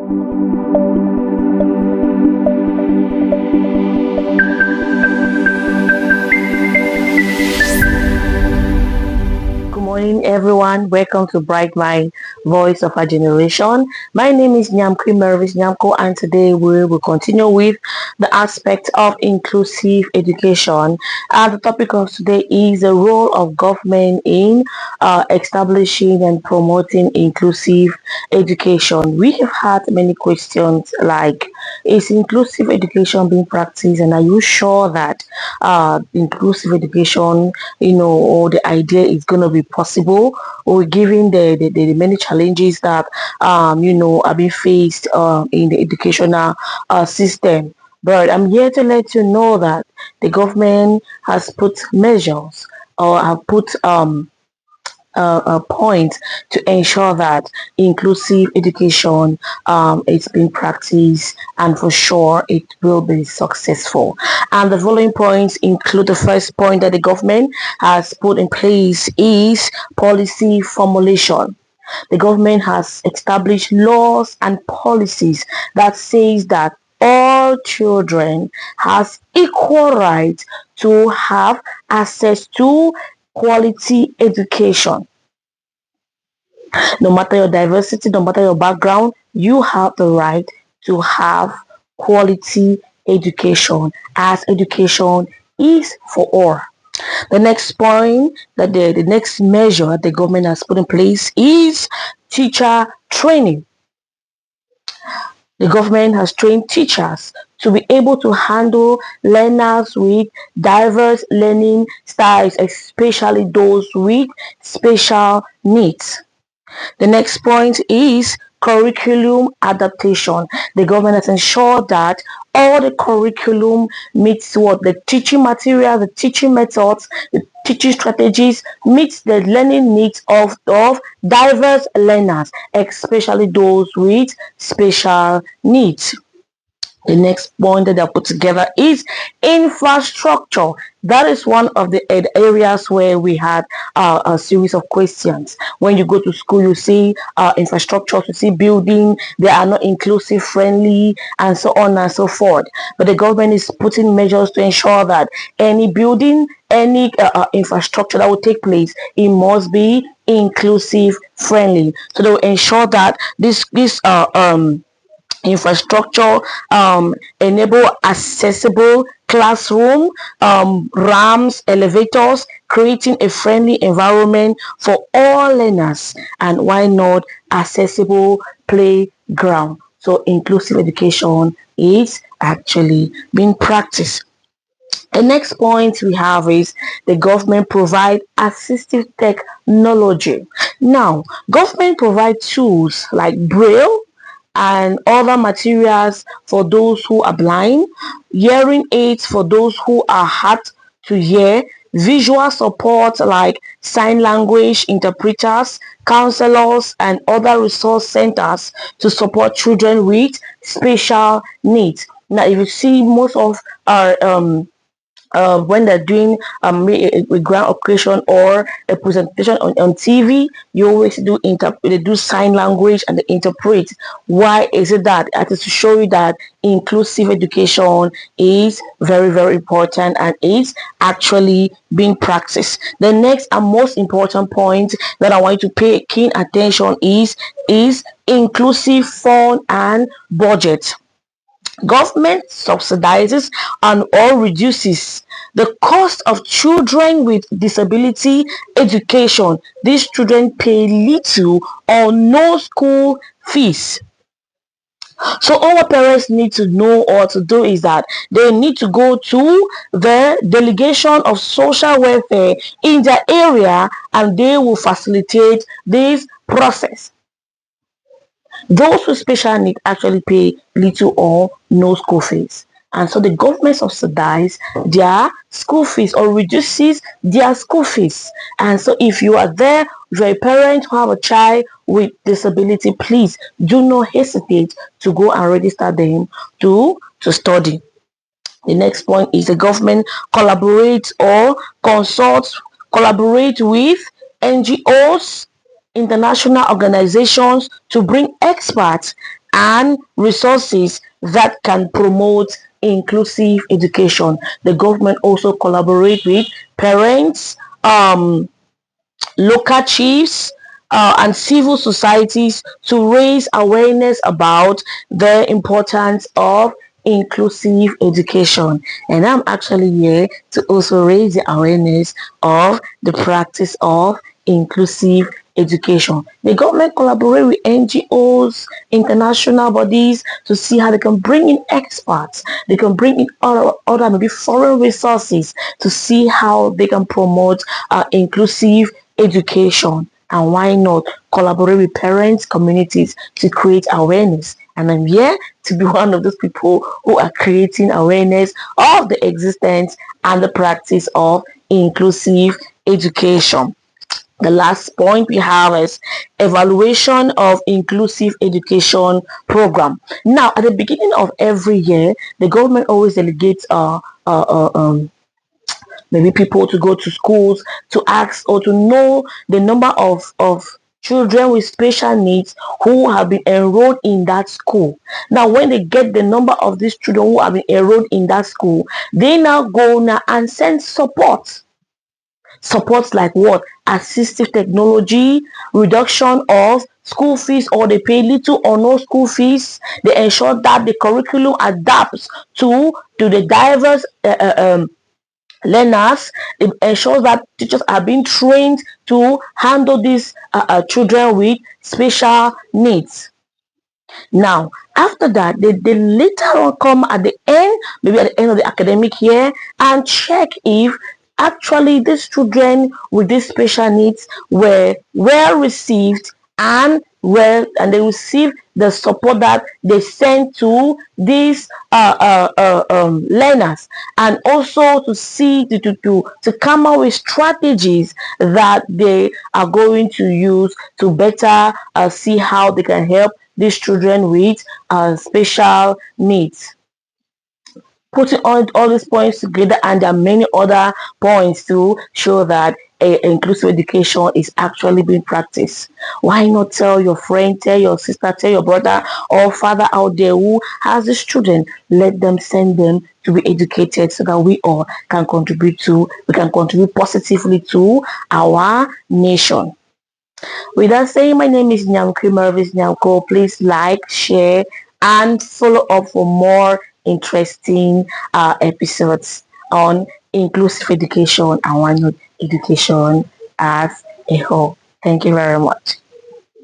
Good morning, everyone. Welcome to Bright Mind, Voice of Our Generation. My name is Nyamkri Mervis Nyamko, and today we will continue with the aspect of inclusive education. And the topic of today is the role of government in establishing and promoting inclusive education. We have had many questions like, is inclusive education being practiced, and are you sure that inclusive education, or the idea is going to be possible, or given the many challenges that are being faced in the educational system? But I'm here to let you know that the government has put measures or have put point to ensure that inclusive education is being practiced, and for sure it will be successful. And the following points include: the first point that the government has put in place is policy formulation. The government has established laws and policies that says that all children has equal right to have access to quality education. No matter your diversity, no matter your background, you have the right to have quality education, as education is for all. The next point, that the next measure the government has put in place is teacher training. The government has trained teachers to be able to handle learners with diverse learning styles, especially those with special needs. The next point is curriculum adaptation. The government has ensured that all the curriculum meets what the teaching material, the teaching methods, the teaching strategies meets the learning needs of diverse learners, especially those with special needs. The next point that they put together is infrastructure. That is one of the areas where we had a series of questions. When you go to school, you see infrastructure, you see building, they are not inclusive friendly, and so on and so forth. But the government is putting measures to ensure that any building, any infrastructure that will take place, it must be inclusive friendly. So they will ensure that this infrastructure enable accessible classroom, ramps, elevators, creating a friendly environment for all learners, and why not accessible playground. So inclusive education is actually being practiced. The next point we have is the government provide assistive technology. Now, government provide tools like Braille and other materials for those who are blind, hearing aids for those who are hard to hear, visual support like sign language interpreters, counselors, and other resource centers to support children with special needs. Now, if you see most of our when they're doing a grand occasion or a presentation on TV, you always they do sign language and they interpret. Why is it that? That is to show you that inclusive education is very, very important and is actually being practiced. The next and most important point that I want you to pay keen attention is inclusive fund and budget. Government subsidizes and or reduces the cost of children with disability education. These children pay little or no school fees. So all what parents need to know or to do is that they need to go to the delegation of social welfare in their area, and they will facilitate this process. Those with special need actually pay little or no school fees. And so the government subsidize their school fees or reduces their school fees. And so if you are there, if you're a parent who have a child with disability, please do not hesitate to go and register them to study. The next point is the government collaborates or consults, collaborate with NGOs, international organizations to bring experts and resources that can promote inclusive education. The government also collaborate with parents, local chiefs, and civil societies to raise awareness about the importance of inclusive education. And I'm actually here to also raise the awareness of the practice of inclusive education. The government collaborate with NGOs, international bodies to see how they can bring in experts. They can bring in other maybe foreign resources to see how they can promote inclusive education. And why not collaborate with parents, communities to create awareness? And I'm here to be one of those people who are creating awareness of the existence and the practice of inclusive education. The last point we have is evaluation of inclusive education program. Now, at the beginning of every year, the government always delegates maybe people to go to schools to ask or to know the number of children with special needs who have been enrolled in that school. Now, when they get the number of these children who have been enrolled in that school, they now go now and send support. Supports like what? Assistive technology, reduction of school fees, or they pay little or no school fees. They ensure that the curriculum adapts to the diverse learners. It ensures that teachers are being trained to handle these children with special needs. Now, after that, they later on come at the end, maybe at the end of the academic year, and check if actually these children with these special needs were well received and they receive the support that they sent to these learners, and also to see to come up with strategies that they are going to use to better see how they can help these children with special needs. Putting all these points together, and there are many other points to show that inclusive education is actually being practiced. Why not tell your friend, tell your sister, tell your brother or father out there who has this student? Let them send them to be educated so that we all can contribute positively to our nation. With that saying, my name is Nyanko Mervis Nyanko. Please like, share, and follow up for more interesting episodes on inclusive education and why not education as a whole. Thank you very much.